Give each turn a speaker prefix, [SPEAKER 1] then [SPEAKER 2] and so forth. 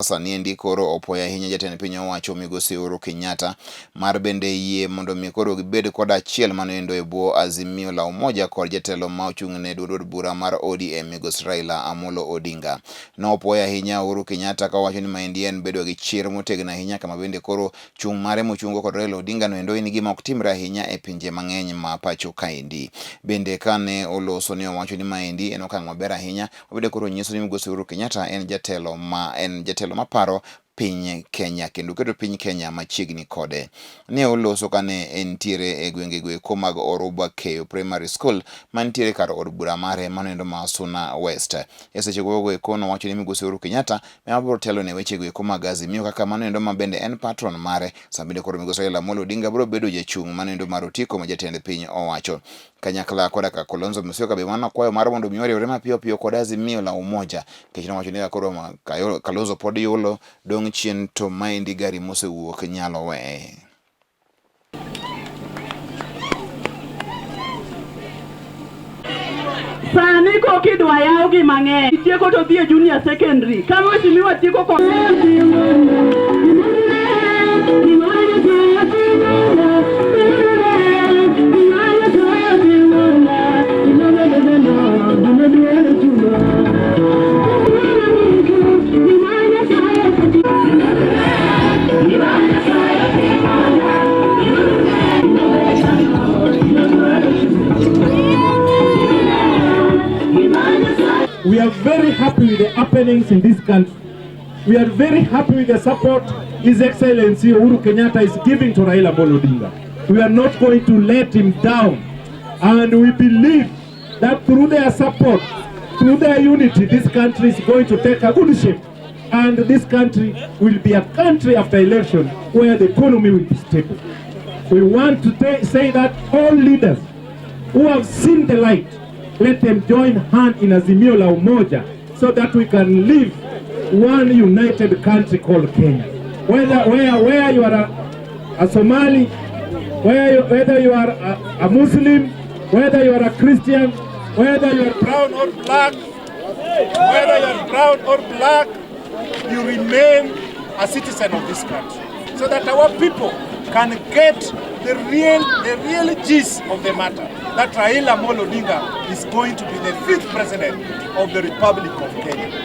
[SPEAKER 1] Sani ndi koro opoya ahinya jatend piny owacho migosi Uhuru Kenyatta mar bende yie mondo mi koro gibed kod achiel manendo e bwo Azimio la Umoja kod jatelo ma ochung'ne duond bura mar ODM migosi Raila Amolo Odinga. Opoya ahinya Uhuru Kenyatta ka wacho ni maendi en bedo gi chir motegno ahinya kama bende koro chung' mare mochungo kod Raila Odinga noendo en gima ok timre ahinya e pinje mang'eny ma pacho kaendi. Bende kane oloso ne owacho ni maendi en okang' maber ahinya, obede koro nyiso ni migosi Uhuru Kenyatta en jatelo maparo piny Kenya kendo keto piny Kenya machiegni kode. Ne oloso kane entiere e gwenge mag Oruba Keyo Primary School mantiere kar od bura mare manendo ma Suna West. E seche go kono wacho ni migosi Uhuru Kenyatta biro telo ne weche go mag Azimio kaka manendo ma bende en patron mare. Sabinde koro migosi Raila Amolo Odinga biro bedo jachung' manendo mar otiko ma jatend piny owacho. Kanyakla koda ka Kalonzo Musyoka be mana kwayo mar mondo mi oriwre mapiyo piyo kod Azimio la Umoja. Kech nowacho ni koro Kalonzo pod yulo dong' chien to maendi gari mosewuok nyalo weye.
[SPEAKER 2] Sani ko kidwa yaw gi mang'eny tieko to dhi e junior secondary kama wetimiwa tieko ko
[SPEAKER 3] We are very happy with the happenings in this country. We are very happy with the support His Excellency Uhuru Kenyatta is giving to Raila Amolo Odinga. We are not going to let him down. And we believe that through their support, through their unity, this country is going to take a good shape. And this country will be a country after election where the economy will be stable. We want to say that all leaders who have seen the light, let them join hand in Azimio la Umoja so that we can live one united country called Kenya. Where you are a Somali, whether you are a Muslim, whether you are a Christian, whether you are brown or black, you remain a citizen of this country, so that our people can get the real gist of the matter, that Raila Amolo Odinga is going to be the 5th president of the Republic of Kenya.